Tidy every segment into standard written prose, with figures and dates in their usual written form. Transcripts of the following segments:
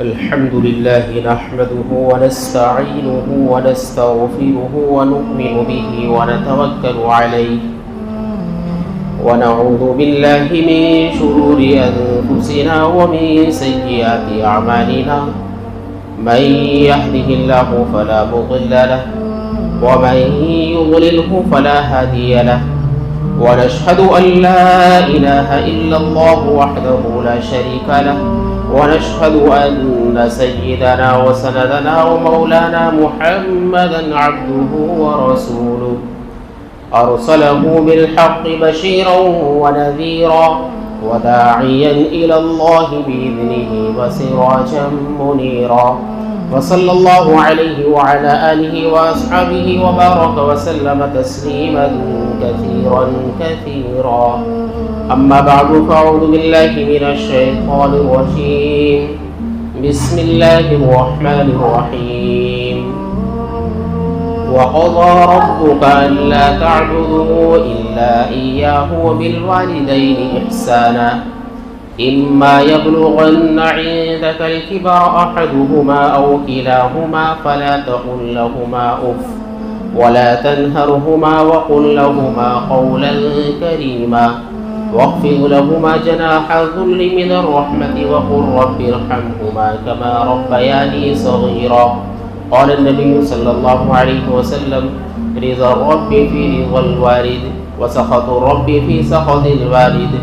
الحمد لله نحمده ونستعينه ونستغفره ونؤمن به ونتوكل عليه ونعوذ بالله من شرور أنفسنا ومن سيئات أعمالنا من يهده الله فلا مضل له ومن يضلله فلا هادي له ونشهد أن لا إله إلا الله وحده لا شريك له ونشهد أن سيدنا وسندنا ومولانا محمدا عبده ورسوله أرسله بالحق بشيرا ونذيرا وداعيا إلى الله بإذنه وسراجا منيرا وصلى الله عليه وعلى آله وأصحابه وبارك وسلم تسليما كثيرا كثيرا أما بعد فأعوذ بالله من الشيطان الرجيم بسم الله الرحمن الرحيم وقضى ربك ألا تعبدوا إلا إياه وبالوالدين إحسانا إما يبلغن عندك الكبر أحدهما أو كلاهما فلا تقل لهما أف ولا تنهرهما وقل لهما قولا كريما واخفض لهما جناح الذل من الرحمة وقل رب ارحمهما كما ربياني صغيرا قال النبي صلى الله عليه وسلم رضا الرب في رضا الوالد وسخط الرب في سخط الوالد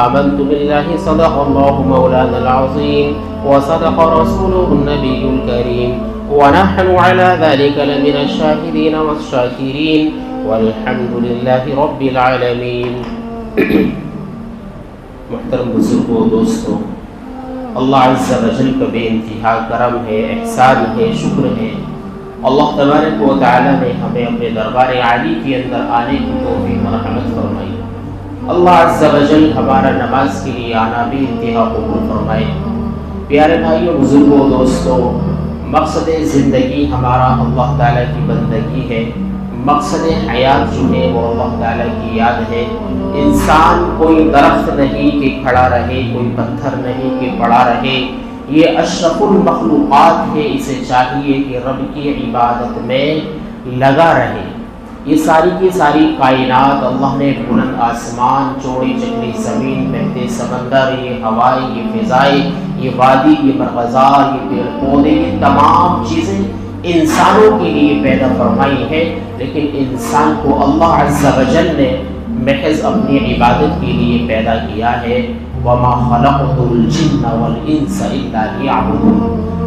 آمنت بالله صدق الله مولانا العظيم وصدق رسوله النبي الكريم ونحن على ذلك لمن الشاهدين والشاكرين والحمد لله رب العالمين محترم بزرگوں دوستوں، اللہ عز و جل کا بے انتہا کرم ہے، احسان ہے، شکر ہے۔ اللہ تبارک و تعالی نے ہمیں اپنے دربار عالی کے اندر آنے کی توفیق مرحمت فرمائی۔ اللہ عز و جل ہمارا نماز کے لیے آنا بھی انتہا قبول فرمائے۔ پیارے بھائیوں، بزرگوں، دوستوں، مقصد زندگی ہمارا اللہ تعالیٰ کی بندگی ہے۔ مقصد حیات جو ہے وہ اللہ تعالیٰ کی یاد ہے۔ انسان کوئی درخت نہیں کہ کھڑا رہے، کوئی پتھر نہیں کہ پڑا رہے، یہ اشرف المخلوقات ہے، اسے چاہیے کہ رب کی عبادت میں لگا رہے۔ یہ ساری کی ساری کائنات اللہ نے بلند آسمان، چوڑی چکری زمین، بہتے سمندر، یہ ہوائیں، یہ فضائیں، یہ وادی، یہ مرغزار، یہ پیڑ پودے، یہ تمام چیزیں انسانوں کے لیے پیدا فرمائی ہے، لیکن انسان کو اللہ عز و جل نے محض اپنی عبادت کے لیے پیدا کیا ہے۔ وَمَا خَلَقْتُ الْجِنَّ وَالْإِنسَ إِلَّا لِيَعْبُدُونِ۔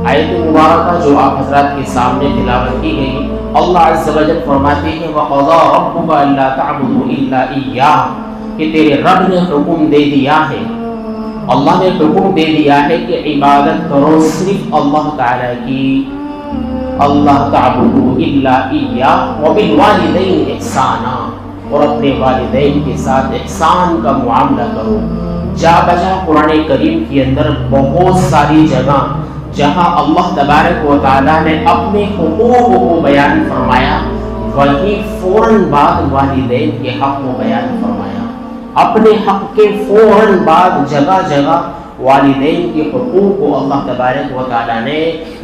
آیت مبارکہ جو آپ حضرات کے سامنے تلاوت کی گئی، اللہ عز و جل فرماتے ہیں وَقَضَى رَبُّكَ أَلَّا تَعْبُدُوا إِلَّا إِيَّاهُ، کہ تیرے رب نے حکم دے دیا ہے، اللہ نے حکم دے دیا ہے کہ عبادت کرو صرف اللہ تعالیٰ کی۔ اللہ تعبدوا الا ایاہ وبالوالدین احسانا، اور اپنے والدین کے ساتھ احسان کا معاملہ کرو۔ جا بجا قرآن کریم کے اندر بہت ساری جگہ جہاں اللہ تبارک و تعالیٰ نے اپنے حقوق کو بیان فرمایا، وہی فوراً بعد والدین کے حق کو بیان فرمایا۔ اپنے حق کے فوراً بعد جگہ جگہ والدین کے حقوق کو اللہ تبارک و تعالیٰ نے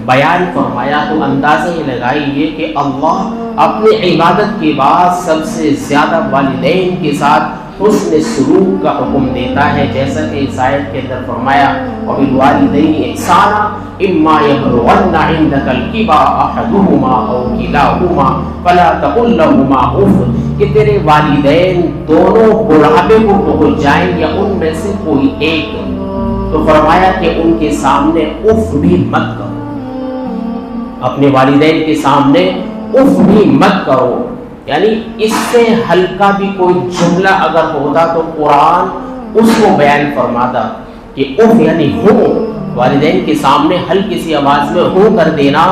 بیان فرمایا، تو اندازہ یہ لگائیے کہ اللہ اپنی عبادت کے بعد سب سے زیادہ والدین کے ساتھ حسن سلوک کا حکم دیتا ہے، جیسا کہ اس آیت کے اندر فرمایا وَبِالْوَالِدَيْنِ إِحْسَانًا إِمَّا يَبْلُغَنَّ عِندَكَ الْكِبَرَ أَحَدُهُمَا أَوْ كِلَاهُمَا فَلَا تَقُل لَّهُمَا أُفٍّ، کہ تیرے والدین دونوں بڑھاپے کو پہنچ جائیں یا ان میں سے کوئی ایک، تو فرمایا کہ ان کے سامنے اف بھی مت کرو، اپنے والدین کے سامنے اف بھی مت کرو۔ یعنی اس سے ہلکا بھی کوئی جملہ اگر ہوتا تو قرآن اس کو بیان فرماتا کہ اف یعنی ہو، والدین کے سامنے ہلکی سی آواز میں ہو کر دینا،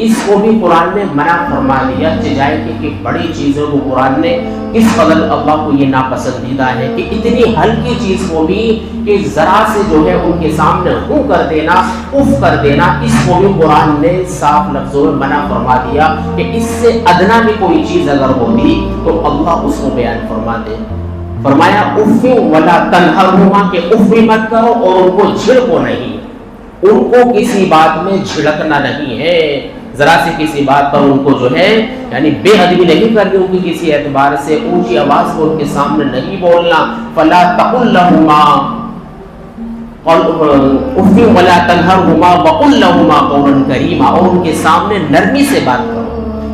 اس کو بھی قرآن نے منع فرما دیا۔ جائے کہ بڑی چیزوں کو قرآن نے اس قدر اللہ کو یہ ناپسندیدہ ہے کہ اتنی ہلکی چیز کو بھی کہ ذرا سے جو ہے ان کے سامنے ہو کر دینا، اف کر دینا، اس کو بھی قرآن نے صاف لفظوں میں منع فرما دیا کہ اس سے ادنا بھی کوئی چیز اگر ہوتی تو اللہ اس کو بیان فرماتے۔ فرمایا اف ولا تنہرہما، کہ اف بھی مت کرو اور ان کو جھڑکو نہیں۔ ان کو کسی بات میں جھڑکنا نہیں ہے، ذرا سی کسی بات پر ان کو جو ہے یعنی بے ادبی نہیں کرنی، ان کی کسی اعتبار سے اونچی آواز میں ان کے سامنے نہیں بولنا۔ فلا تقل لهما اف ولا تنهرهما وقل لهما قولا کریما، اور ان کے سامنے نرمی سے بات کرو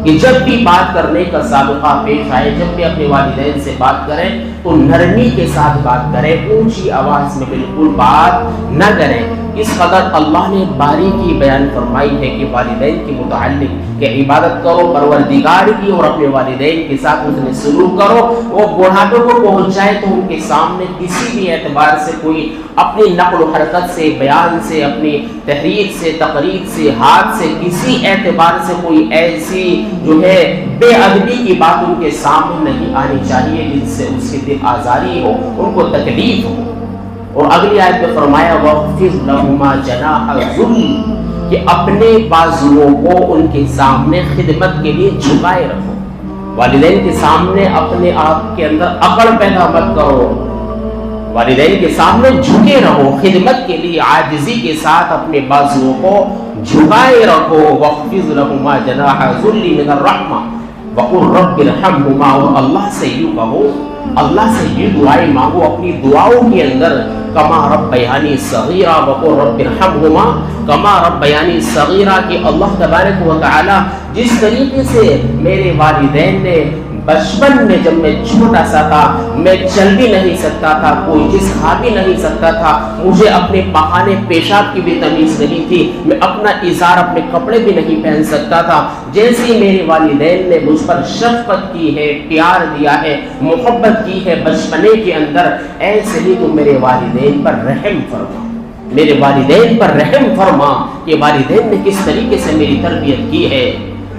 کہ جب بھی بات کرنے کا سابقہ پیش آئے، جب بھی اپنے والدین سے بات کریں تو نرمی کے ساتھ بات کریں، اونچی آواز میں بالکل بات نہ کریں۔ اس قدر اللہ نے باریکی بیان فرمائی ہے کہ والدین کے متعلق کہ عبادت کرو پروردگار کی اور اپنے والدین کے ساتھ اتنے سلوک کرو، وہ بڑھاپے کو پہنچ جائے تو ان کے سامنے کسی بھی اعتبار سے کوئی اپنی نقل و حرکت سے، بیان سے، اپنی تحریر سے، تقریر سے، ہاتھ سے، کسی اعتبار سے کوئی ایسی جو ہے بے ادبی کی بات ان کے سامنے نہیں آنی چاہیے جن سے اس کے دل آزاری ہو، ان کو تکلیف ہو۔ اور اگلی آیت میں فرمایا وَاخْفِضْ لَهُمَا جَنَاحَ الذُّلِّ، کہ اپنے بازوؤں کو ان کے سامنے خدمت کے لیے جھکائے رکھو، والدین کے سامنے اپنے آپ کے اندر اکڑ پیدا مت کرو، والدین کے سامنے جھکے رہو، خدمت کے لیے عاجزی کے ساتھ اپنے بازوؤں کو جھکائے رکھو۔ وَاخْفِضْ لَهُمَا جَنَاحَ الذُّلِّ مِنَ الرَّحْمَةِ وَقُلْ رَبِّ ارْحَمْهُمَا، اور اللہ سے یوں کہو، اللہ سے یہ دعائیں مانگو اپنی دعاؤں کے اندر، کما ربیانی صغیرہ وقل رب ارحمہما کما ربیانی صغیرہ، کہ اللہ تبارک و تعالی جس طریقے سے میرے والدین نے بچپن میں جب میں چھوٹا سا تھا، میں چل بھی نہیں سکتا تھا، کوئی چیز کھا بھی نہیں سکتا تھا، مجھے اپنے پخانے پیشاب کی بھی تمیز نہیں تھی، میں اپنا ازار اپنے کپڑے بھی نہیں پہن سکتا تھا، جیسے میرے والدین نے مجھ پر شفقت کی ہے، پیار دیا ہے، محبت کی ہے بچپنے کے اندر، ایسے ہی تم میرے والدین پر رحم فرما، میرے والدین پر رحم فرما کہ والدین نے کس طریقے سے میری تربیت کی ہے۔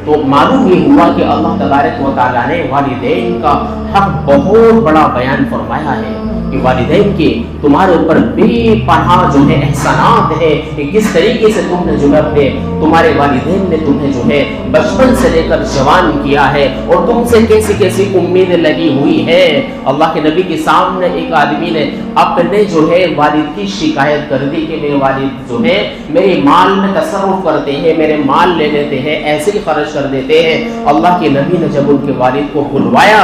تو معلوم یہ ہوا کہ اللہ تبارک و تعالیٰ نے والدین کا حق بہت بڑا بیان فرمایا ہے کہ والدین کے تمہارے اوپر بے پناہ جو ہے احسانات ہے، کہ کس طریقے سے تم نے جو ہے اپنے تمہارے والدین نے تمہیں جو ہے بچپن سے لے کر جوان کیا ہے، اور تم سے کیسی کیسی امیدیں لگی ہوئی ہے۔ اللہ کے نبی کے سامنے ایک آدمی نے اپنے جو ہے والد کی شکایت کر دی کہ میرے والد جو ہے میرے مال میں تصرف کرتے ہیں، میرے مال لے لیتے ہیں، ایسے ہی خرچ کر دیتے ہیں۔ اللہ کے نبی نے جب ان کے والد کو بلوایا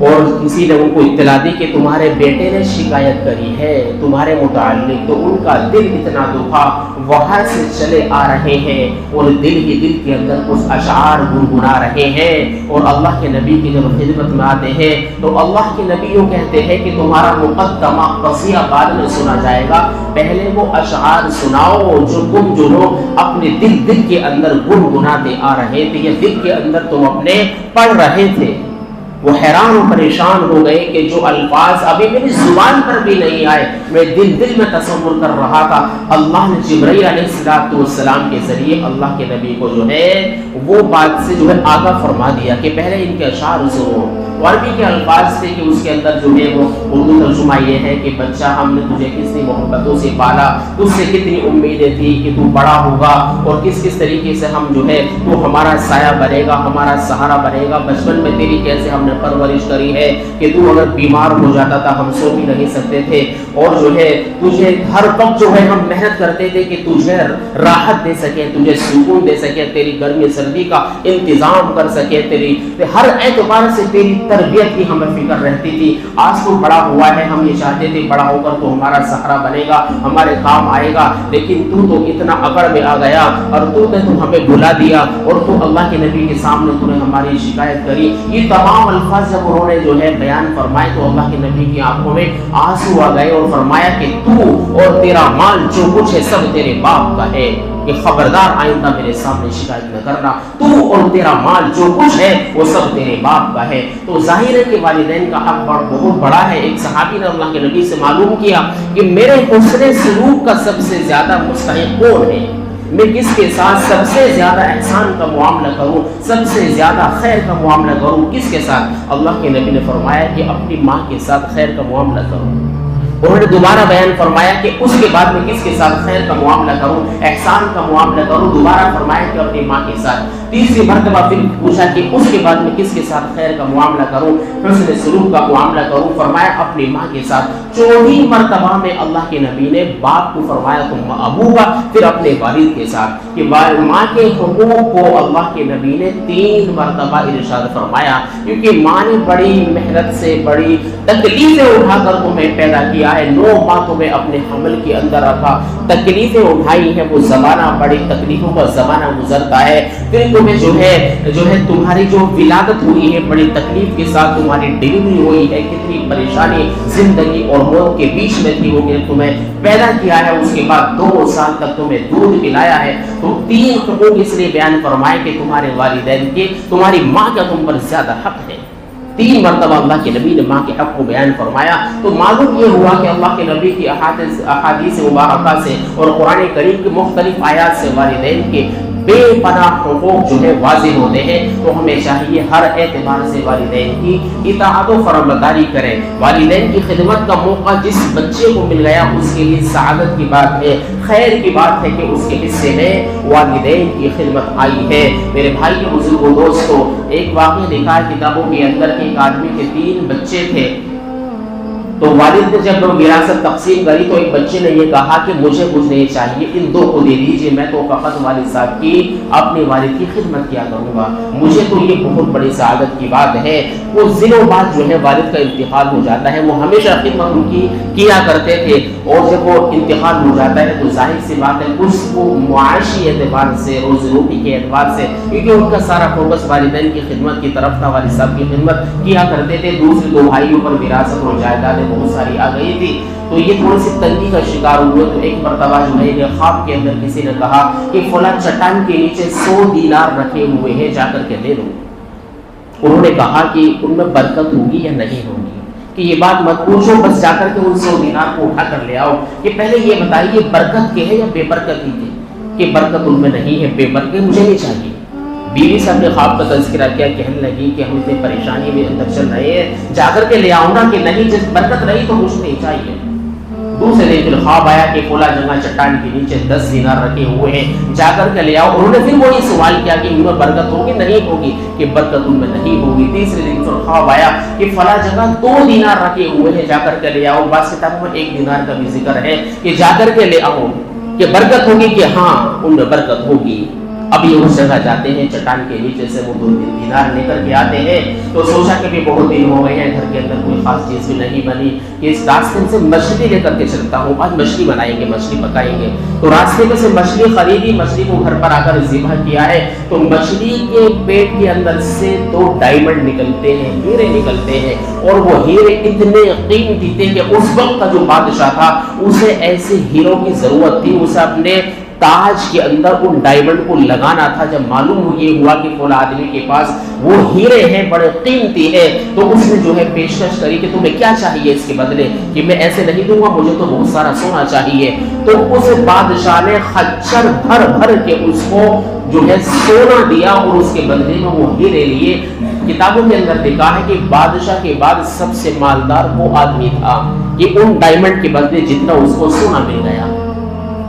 اور کسی نے ان کو اطلاع دی کہ تمہارے بیٹے نے شکایت کری ہے تمہارے متعلق، تو ان کا دل اتنا دکھا، وہاں سے چلے آ رہے ہیں اور دل ہی دل کے اندر کچھ اشعار گنگنا رہے ہیں، اور اللہ کے نبی کی جب خدمت میں آتے ہیں تو اللہ کے نبی یوں کہتے ہیں کہ تمہارا مقدمہ قصیہ بعد میں سنا جائے گا، پہلے وہ اشعار سناؤ جو تم جو لوگ اپنے دل کے اندر گنگناتے آ رہے تھے، یا دل کے اندر تم اپنے پڑھ رہے تھے۔ وہ حیران و پریشان ہو گئے کہ جو الفاظ ابھی میری زبان پر بھی نہیں آئے، میں دل میں تصور کر رہا تھا، اللہ نے جبرائیل علیہ السلام کے ذریعے اللہ کے نبی کو جو ہے وہ بات سے جو ہے آگاہ فرما دیا کہ پہلے ان کے اشعار سنو۔ عربی کے الفاظ تھے کہ اس کے اندر جو ہے وہ اردو ترجمہ یہ ہے کہ بچہ ہم نے تجھے کتنی محبتوں سے پالا، تجھ سے کتنی امیدیں تھی کہ تو بڑا ہوگا اور کس طریقے سے ہم جو ہے تو ہمارا سایہ بنے گا، ہمارا سہارا بنے گا، بچپن میں تیری کیسے ہم نے پرورش کری ہے کہ تو اگر بیمار ہو جاتا تھا ہم سو بھی نہیں سکتے تھے، اور جو ہے تجھے ہر وقت جو ہے ہم محنت کرتے تھے کہ تجھے راحت دے سکے، تجھے سکون دے سکے، تیری گرمی سردی کا انتظام کر سکے، تیری ہر اعتبار سے تیری تربیت کی ہمیں فکر رہتی تھی۔ آج تو بڑا ہوا ہے، ہم یہ چاہتے تھے بڑا ہو کر تو ہمارا سہارا بنے گا، ہمارے کام آئے گا، لیکن تو اتنا اکڑ میں آ گیا اور تو نے تو ہمیں بھلا دیا، اور تو اللہ کے نبی کے سامنے تو نے ہماری شکایت کری۔ یہ تمام الفاظ جب انہوں نے جو ہے بیان فرمائے تو اللہ کے نبی کی آنکھوں میں آنسو آ گئے، اور فرمایا کہ تو اور تیرا مال جو کچھ ہے سب تیرے باپ کا ہے، کہ خبردار آئندہ میرے سامنے شکایت نہ کرنا، تو اور تیرا مال جو کچھ ہے وہ سب تیرے باپ کا ہے۔ تو ظاہر ہے کہ والدین کا حق بہت بڑا ہے۔ ایک صحابی نے اللہ کے نبی سے معلوم کیا کہ میرے حسن سلوک کا سب سے زیادہ مستحق کون ہے، میں کس کے ساتھ سب سے زیادہ احسان کا معاملہ کروں، سب سے زیادہ خیر کا معاملہ کروں، کس کے ساتھ؟ اللہ کے نبی نے فرمایا کہ اپنی ماں کے ساتھ خیر کا معاملہ کرو، انہوں نے دوبارہ بیان فرمایا کہ اس کے بعد میں کس کے ساتھ خیر کا معاملہ کروں، احسان کا معاملہ کروں، دوبارہ فرمایا کہ اپنی ماں کے ساتھ، تیسری مرتبہ پھر پوچھا کہ اس کے بعد میں کس کے ساتھ خیر کا معاملہ کروں، حسن سلوک کا معاملہ کروں، فرمایا اپنی ماں کے ساتھ۔ چوتھی مرتبہ میں اللہ کے نبی نے باپ کو فرمایا ثم ابوک، پھر اپنے والد کے ساتھ، کہ ماں کے حقوق کو اللہ کے نبی نے 3 مرتبہ ارشاد فرمایا، کیونکہ ماں نے بڑی محنت سے بڑی تکلیفیں اٹھا کر تمہیں پیدا کیا ہے، 9 ماہ تمہیں اپنے حمل کے اندر رکھا، تکلیفیں اٹھائی ہیں، وہ زمانہ بڑی تکلیفوں کا زمانہ گزرتا ہے، پھر تمہیں جو ہے تمہاری جو ولادت ہوئی ہے بڑی تکلیف کے ساتھ تمہاری ڈلیوری ہوئی ہے، کتنی پریشانی زندگی اور موت کے بیچ میں تھی، وہ تمہیں پیدا کیا ہے، اس کے بعد 2 سال تک تمہیں دودھ پلایا ہے، تو 3 حقوق اس لیے بیان فرمائے کہ تمہارے والدین کے، تمہاری ماں کا تم پر زیادہ حق ہے۔ 3 مرتبہ اللہ کے نبی نے ماں کے حق کو بیان فرمایا، تو معلوم یہ ہوا کہ اللہ کے نبی کی احادیث مبارکہ سے اور قرآن کریم کی مختلف آیات سے والدین کے بے پناہ حقوق جو ہے واضح ہوتے ہیں، تو ہمیں چاہیے ہر اعتبار سے والدین کی اطاعت و فرمانبرداری کریں۔ والدین کی خدمت کا موقع جس بچے کو مل گیا اس کے لیے سعادت کی بات ہے، خیر کی بات ہے کہ اس کے حصے میں والدین کی خدمت آئی ہے۔ میرے بھائی بزرگوں دوستو، ایک واقعہ لکھا ہے کتابوں کے اندر کہ ایک آدمی کے 3 بچے تھے، تو والد نے جب وراثت تقسیم کری تو ایک بچے نے یہ کہا کہ مجھے کچھ نہیں چاہیے، ان 2 کو دے دیجیے، میں تو فقط والد صاحب کی اپنے والد کی خدمت کیا کروں گا، مجھے تو یہ بہت بڑی سعادت کی بات ہے۔ وہ دنوں بعد جو ہے والد کا انتقال ہو جاتا ہے، وہ ہمیشہ خدمت ان کی کیا کرتے تھے، اور جب وہ انتقال ہو جاتا ہے تو ظاہر سی بات ہے اس کو معاشی اعتبار سے، روزی روٹی کے اعتبار سے، کیونکہ ان کا سارا فوکس والدین کی خدمت کی طرف تھا، والد صاحب کی خدمت کیا کرتے تھے، دوسرے 2 بھائیوں پر وراثت اور جائیدادیں بہت ساری آ گئی تھی، تو یہ تھوڑی سی تنگی کا شکار ہوئے۔ تو ایک مرتبہ جو ہے کہ خواب کے اندر کسی نے کہا کہ فلاں چٹان کے نیچے 100 دینار رکھے ہوئے ہیں، جا کر کے لے لو۔ انہوں نے کہا کہ ان میں برکت ہوگی یا نہیں ہوگی، کہ یہ بات مت پوچھو، بس جا کر کے ان 100 دینار کو اٹھا کر لے آؤ، کہ پہلے یہ بتائیے برکت کے ہے یا بے برکتی کے، کہ برکت ان میں نہیں ہے، بے برکت مجھے نہیں چاہیے۔ بیوی سے اپنے خواب کا تذکرہ کیا، کہنے لگی کہ ہم اتنے پریشانی میں اندر چل رہے ہیں، جا کر کے لے آؤں گا، کہ نہیں جس برکت رہی تو مجھے نہیں چاہیے۔ دوسرے دن پھر خواب آیا کہ فلاں جگہ چٹان کے نیچے 10 دینار رکھے ہوئے ہیں، جا کر کے لے آؤ۔ انہوں نے پھر وہی سوال کیا کہ ان میں برکت ہوگی نہیں ہوگی، کہ برکت ان میں نہیں ہوگی۔ تیسرے دن پھر خواب آیا کہ فلاں جگہ 2 دینار رکھے ہوئے ہیں، جا کر کے لے آؤ۔ بعض کتابوں میں 1 دینار کا بھی ذکر ہے کہ جا کر کے لے آؤ، کہ برکت ہوگی، کہ ہاں ان میں برکت ہوگی۔ اب یہ اس جگہ جاتے ہیں، چٹان کے نیچے سے وہ 2 دینار لے کر کے آتے ہیں، تو سوچا کہ بھی بہت دن ہو گئے ہیں، گھر کے اندر کوئی خاص چیز بھی نہیں بنی، کہ اس راستے سے مچھلی لے کر کے چلتا ہوں، آج مچھلی بنائیں گے، مچھلی پکائیں گے۔ تو راستے میں سے مچھلی خریدی، مچھلی کو گھر پر آ کر ذبح کیا ہے، تو مچھلی کے پیٹ کے اندر سے 2 ڈائمنڈ نکلتے ہیں، ہیرے نکلتے ہیں، اور وہ ہیرے اتنے قیمتی تھے کہ اس وقت کا جو بادشاہ تھا اسے ایسے ہیروں کی ضرورت تھی، اسے اپنے تاج کے اندر ان ڈائمنڈ کو لگانا تھا۔ جب معلوم یہ ہوا کہ فلاں آدمی کے پاس وہ ہیرے ہیں، بڑے قیمتی ہیں، تو اس نے جو ہے پیشکش کری کہ تمہیں کیا چاہیے اس کے بدلے، کہ میں ایسے نہیں دوں گا، مجھے تو بہت سارا سونا چاہیے۔ تو اس بادشاہ نے خچر بھر بھر کے اس کو جو ہے سونا دیا، اور اس کے بدلے میں وہ ہیرے لیے۔ کتابوں کے اندر لکھا ہے کہ بادشاہ کے بعد سب سے مالدار وہ آدمی تھا، کہ ان ڈائمنڈ کے بدلے جتنا اس کو سونا مل گیا۔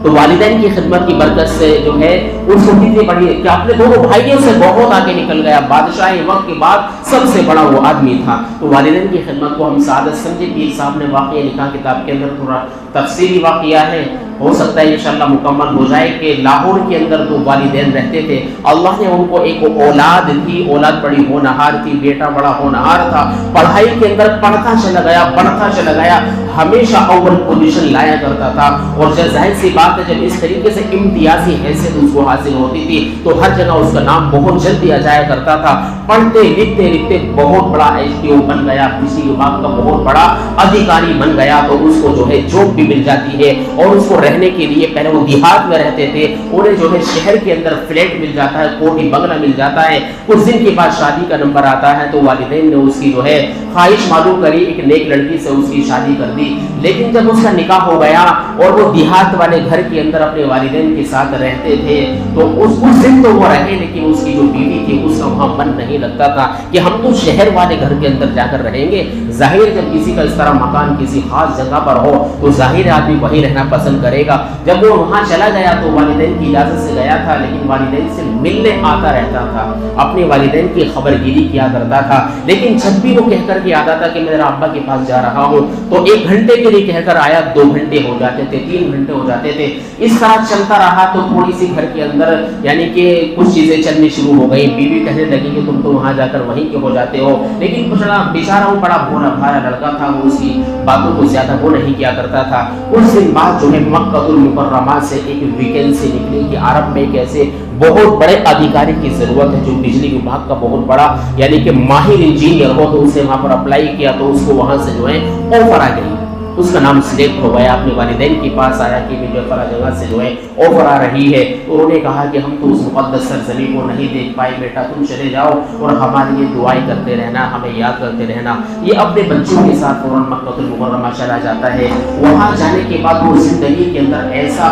تو والدین کی خدمت کی برکت سے جو ہے اس کو کتنی بڑی ہے کہ اپنے 2 بھائیوں سے بہت آگے نکل گیا، بادشاہ وقت کے بعد سب سے بڑا وہ آدمی تھا۔ تو والدین کی خدمت کو ہم سعادت سمجھے۔ پیر صاحب نے واقعہ لکھا کتاب کے اندر، تھوڑا تفصیلی واقعہ ہے، ہو سکتا ہے انشاءاللہ مکمل ہو جائے، کہ لاہور کے اندر 2 والدین رہتے تھے، اللہ نے ان کو ایک اولاد تھی، اولاد بڑی ہونہار تھی، بیٹا بڑا ہونہار تھا، پڑھائی کے اندر پڑھتا چلا گیا، پڑھتا چلا گیا، ہمیشہ اول پوزیشن لایا کرتا تھا، اور ظاہر سی بات ہے جب اس طریقے سے امتیازی حیثیت اس کو حاصل ہوتی تھی تو ہر جگہ اس کا نام بہت جلدی آ جایا کرتا تھا۔ پڑھتے لکھتے لکھتے بہت بڑا ایسٹیو بن گیا، کسی وباگ کا بہت بڑا ادھیکاری بن گیا، تو اس کو جو ہے جاب بھی مل جاتی ہے، اور اس کو رہنے کے لیے پہلے وہ دیہات میں رہتے تھے، انہیں جو ہے شہر کے اندر فلیٹ مل جاتا ہے، کوٹھی بنگلہ مل جاتا ہے، کچھ دن کے بعد شادی کا نمبر آتا ہے تو والدین نے اس کی جو ہے خواہش معلوم کری، ایک نیک لڑکی سے اس کی شادی کر دی۔ لیکن جب اس کا نکاح ہو گیا اور وہ دیہات والے گھر کے اندر اپنے والدین کے ساتھ رہتے تھے تو اس دن تو وہ رہے، لیکن اس کی جو بیوی تھی اس کا وہاں من نہیں لگتا تھا کہ ہم تو شہر والے گھر کے اندر جا کر رہیں گے۔ ظاہر جب کسی کا اس طرح مکان کسی خاص جگہ پر ہو تو ظاہر آدمی وہی رہنا پسند کرے گا۔ جب وہ وہاں چلا گیا تو والدین کی اجازت سے گیا تھا، لیکن والدین سے ملنے آتا رہتا تھا، اپنے والدین کی خبر گیری کیا کرتا تھا، لیکن جب بھی وہ کہہ کر کے آتا تھا کہ میں میرا ابا کے پاس جا رہا ہوں تو 1 گھنٹے کے لیے کہہ کر آیا، 2 گھنٹے ہو جاتے تھے، 3 گھنٹے ہو جاتے تھے۔ اس طرح چلتا رہا تو تھوڑی سی گھر کے اندر یعنی کہ کچھ چیزیں چلنی شروع ہو گئی، بیوی کہنے لگی کہ تم تو وہاں جا کر وہیں کے ہو جاتے ہو، لیکن بیچارہ وہ بڑا بھولا بھالا لڑکا تھا، وہ اس کی باتوں کو زیادہ وہ نہیں کیا کرتا تھا۔ کچھ دن بعد جو ہے مکہ المکرمہ سے ایک ویکینسی نکلی کہ عرب میں ایک ایسے بہت بڑے ادھیکاری کی ضرورت ہے جو بجلی وبھاگ کا بہت بڑا یعنی کہ ماہر انجینئر ہو، تو اسے وہاں پر اپلائی کیا تو اس کو وہاں سے جو ہے آفر آ گئی، اس کا نام سلیکٹ ہو گیا، اپنے والدین کے پاس آیا کہ مجھے فلاں جگہ سے جو ہے آفر آ رہی ہے۔ تو انہوں نے کہا کہ ہم تو اس مقدس سرزمین کو نہیں دیکھ پائے، بیٹا تم چلے جاؤ اور ہمارے لیے دعائیں کرتے رہنا، ہمیں یاد کرتے رہنا۔ یہ اپنے بچوں کے ساتھ فوراً مکہ المکرمہ چلا جاتا ہے۔ وہاں جانے کے بعد وہ زندگی کے اندر ایسا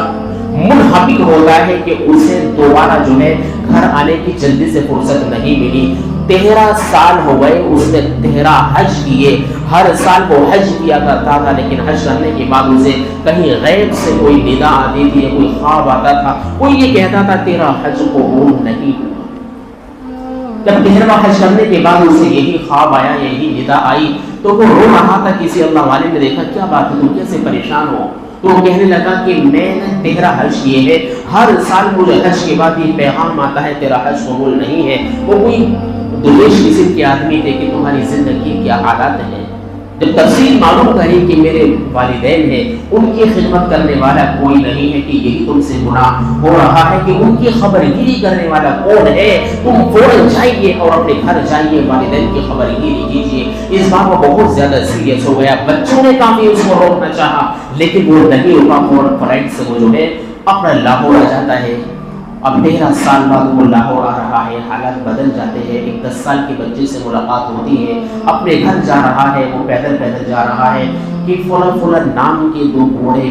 منہمک ہوتا ہے کہ اسے دوبارہ جو ہے گھر آنے کی جلدی سے فرصت نہیں ملی۔ 13 سال ہو گئے اس نے 13 حج کیے، ہر سال وہ حج کیا کرتا تھا، لیکن حج کرنے کے بعد اسے کہیں غیب سے کوئی ندا آتی تھی، کوئی خواب آتا تھا، کوئی یہ کہتا تھا تیرا حج قبول نہیں ہوا۔ جب 13واں حج کرنے کے بعد اسے یہی خواب آیا، یہی ندا آئی تو وہ رو رہا تھا۔ کسی اللہ والے نے دیکھا کیا بات ہے تم کیسے پریشان ہو؟ تو وہ کہنے لگا کہ میں نے 13 حج کیے ہیں، ہر سال مجھے حج کے بعد یہ پیغام آتا ہے تیرا حج قبول نہیں ہے۔ وہ کوئی درویش قسم کے آدمی تھے کہ تمہاری زندگی کیا حالات ہیں۔ جب تفصیل معلوم کری کہ میرے والدین ہیں، ان کی خدمت کرنے والا کوئی نہیں ہے، کہ یہی تم سے گناہ ہو رہا ہے کہ ان کی خبر گیری کرنے والا کون ہے، تم فوراً جائیے اور اپنے گھر جائیے، والدین کی خبر گیری کیجیے۔ اس بار وہ بہت زیادہ سیریس ہو گیا، بچوں نے کافی اس کو روکنا چاہا لیکن وہ نہیں رکا، فوراً فلائٹ سے وہ جو ہے اپنا لاہور آ جاتا ہے۔ اب 13 سال بعد وہ لاہور آ رہا ہے، حالات بدل جاتے ہیں، ایک 10 سال کے بچے سے ملاقات ہوتی ہے، اپنے گھر جا رہا ہے، وہ پیدل جا رہا ہے کہ فلاں نام کے 2 بوڑھے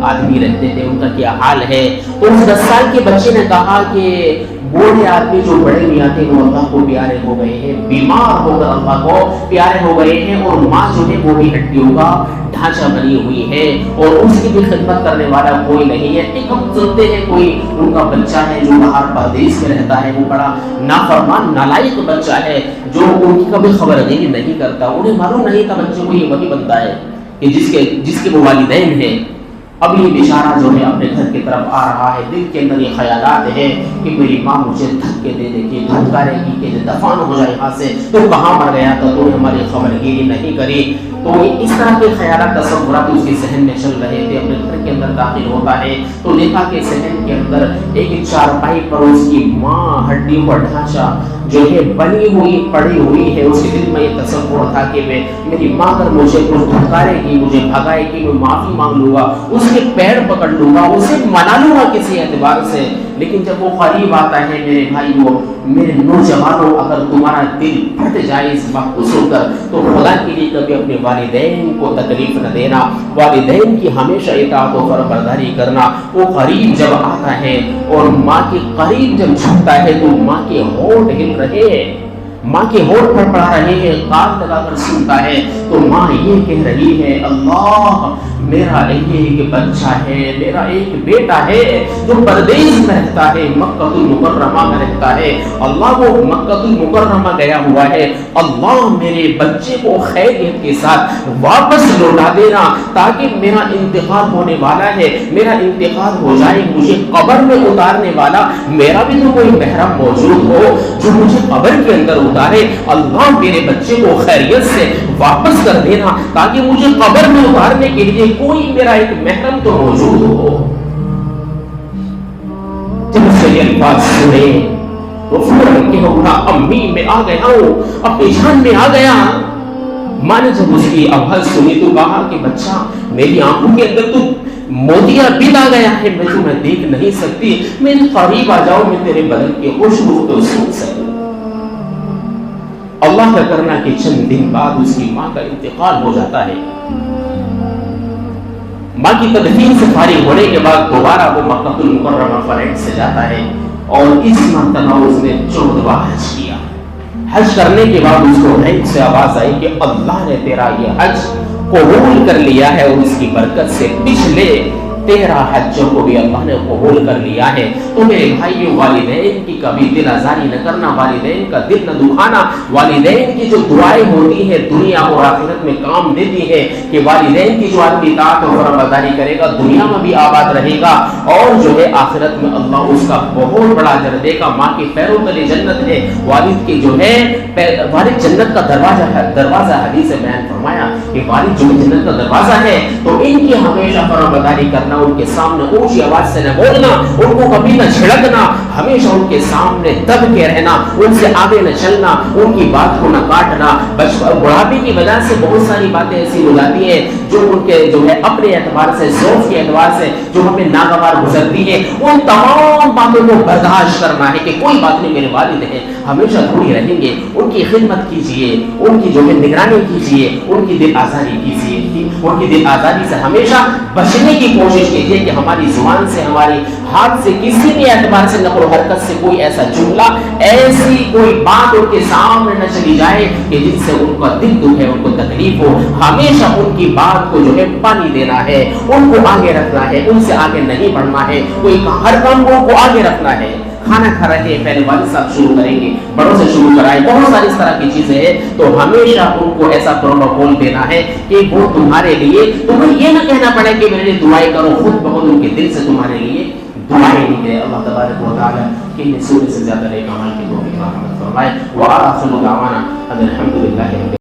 آدمی رہتے تھے، ان کا کیا حال ہے؟ تو اس 10 سال کے بچے نے کہا کہ بوڑھے آدمی جو بڑے میاں تھے وہ اللہ کو پیارے ہو گئے ہیں، بیمار ہو کر اللہ کو پیارے ہو گئے ہیں، اور ماں جو ہے وہ بھی ہڈیوں کا ڈھانچہ بنی ہوئی ہے اور اس کی بھی خدمت کرنے والا کوئی نہیں ہے۔ ایک ہم سنتے ہیں کوئی ان کا بچہ ہے جو باہر پردیس میں رہتا ہے، وہ بڑا نافرمان نالائق بچہ ہے جو ان کی کبھی خبر نہیں کرتا، انہیں معلوم نہیں تھا بچے کو یہ وہی بنتا ہے کہ جس کے وہ والدین ہیں۔ اب یہ بیچارہ جو ہے اپنے گھر کی طرف آ رہا ہے، دل کے اندر یہ خیالات ہیں کہ میری ماں مجھے دھکے دے دے گی، دھتکارے گی کہ دفن ہو جائے یہاں سے، تو کہاں مر گیا تھا، تو نے ہماری خبر گیری نہیں کری۔ تو اس طرح کے خیالات تصورات اس کے ذہن میں چل رہے تھے۔ اپنے گھر کے اندر داخل ہوتا ہے تو دیکھا کہ ذہن کے اندر ایک چارپائی پر اس کی ماں ہڈیوں کا ڈھانچہ جو ہے بنی ہوئی پڑی ہوئی ہے۔ اس کے دل میں یہ تصور تھا کہ میری ماں اگر مجھے کچھ دھتکارے گی، مجھے بھگائے گی، میں معافی مانگ لوں گا، اس کے پیر پکڑ لوں گا، اسے منا لوں گا کسی اعتبار سے۔ لیکن جب وہ قریب آتا ہے میرے بھائی، وہ میرے نوجوانوں، اگر تمہارا دل پھٹ جائے اس وقت کو سن کر تو خدا کے لیے کبھی اپنے والدین کو تکلیف نہ دینا، والدین کی ہمیشہ اطاعت و فرمانبرداری کرنا۔ وہ قریب جب آتا ہے اور ماں کے قریب جب جھکتا ہے تو ماں کے ہونٹ ہل رہے ہیں، ماں کے ہونٹ پر پڑا رہے ہیں، کان لگا کر سنتا ہے تو ماں یہ کہہ رہی ہے، اللہ میرا ایک بچہ ہے، میرا ایک بیٹا ہے جو پردیس میں رہتا ہے، مکہ المکرمہ میں رہتا ہے، اللہ وہ مکہ المکرمہ گیا ہوا ہے، اللہ میرے بچے کو خیریت کے ساتھ واپس لوٹا دینا، تاکہ میرا انتقال ہونے والا ہے، میرا انتقال ہو جائے، مجھے قبر میں اتارنے والا میرا بھی تو کوئی محرم موجود ہو جو مجھے قبر کے اندر اتارے، اللہ میرے بچے کو خیریت سے واپس کر دینا تاکہ مجھے قبر میں اتارنے کے لیے کوئی میرا ایک محرم تو موجود ہو۔ جب سے یہ الفاظ سنے تو فوراً کہ اٹھا، امی میں آ گیا ہوں، اپنی جان میں آ گیا۔ ماں نے جب اس کی آواز سنی تو کہا کہ بچہ میری آنکھوں کے اندر تو موتیا بل آ گیا ہے، میں تمہیں دیکھ نہیں سکتی، میں قریب آ جاؤں، میں تیرے بدن کی خوشبو تو سن سکوں۔ اللہ کا کرنا کہ چند دن بعد اس کی ماں کا انتقال ہو جاتا ہے۔ ماں کی تدفین سے فارغ ہونے کے بعد دوبارہ وہ مکہ المکرمہ فرائض سے جاتا ہے، اور اس مرتبہ اس نے 14واں حج کیا۔ حج کرنے کے بعد اس کو غیب سے آواز آئی کہ اللہ نے تیرا یہ حج قبول کر لیا ہے، اور اس کی برکت سے پچھلے 13 حجوں کو بھی اللہ نے قبول کر لیا ہے۔ تو میرے بھائیوں، والدین کی کبھی دل آزاری نہ کرنا، والدین کا دل نہ دکھانا۔ والدین کی جو دعائیں ہوتی ہیں دنیا اور آخرت میں کام دیتی ہے، کہ والدین کی جو آدمی اطاعت اور فرمانبرداری کرے گا دنیا میں بھی آباد رہے گا، اور جو ہے آخرت میں اللہ اس کا بہت بڑا اجر دے گا۔ ماں کے پیروں تلے جنت ہے، والد کی جو ہے والد جنت کا دروازہ حدیث سے بیان فرمایا کہ والد جو جنت کا دروازہ ہے، تو ان کی ہمیشہ فرمانبرداری کرنا، ان کے سامنے اونچی آواز سے نہ بولنا، ان کو کبھی نہ جھڑکنا، ہمیشہ ان کے سامنے دب کے رہنا، ان سے آگے نہ چلنا، ان کی بات کو نہ کاٹنا۔ بڑھاپے کی وجہ سے بہت ساری باتیں ایسی ہو جاتی ہیں جو ان کے جو ہے اپنے اعتبار سے، ذوق کے اعتبار سے جو ہمیں ناگوار گزرتی ہے، ان تمام باتوں کو برداشت کرنا ہے کہ کوئی بات نہیں، میرے والد ہیں، ہمیشہ دوری رہیں گے، ان کی خدمت کیجئے، ان کی جو ہے نگرانی کیجئے، ان کی دل آزاری کیجئے، ان کی دل آزاری سے ہمیشہ بچنے کی کوشش کیجئے کہ ہماری زبان سے، ہماری ہاتھ سے، کسی بھی اعتبار سے، نقل و حرکت سے کوئی ایسا جملہ، ایسی کوئی بات ان کے سامنے نہ چلی جائے کہ جن سے ان کا دل دکھے، ان کو تکلیف ہو۔ ہمیشہ ان کی بات کو جو ہے پانی دینا ہے، ان کو آگے رکھنا ہے، ان سے آگے نہیں بڑھنا ہے، کوئی ہر کام کو آگے رکھنا ہے۔ کھانا کھا رہے ہیں، پہلے والد صاحب شروع کریں گے، بڑوں سے شروع کرائیں، بہت ساری اس طرح کی چیزیں ہیں، تو ہمیشہ ان کو ایسا پروٹوکول دینا ہے کہ وہ تمہارے لیے، تمہیں یہ نہ کہنا پڑے کہ میرے لیے دعائیں کرو، خود بخود ان کے دل سے تمہارے لیے دعائیں نکلے۔ اللہ تبارک و تعالی کہ سورے سے زیادہ نیک اعمال کی توفیق عطا فرمائے۔ وآخر دعوانا ان الحمد للہ۔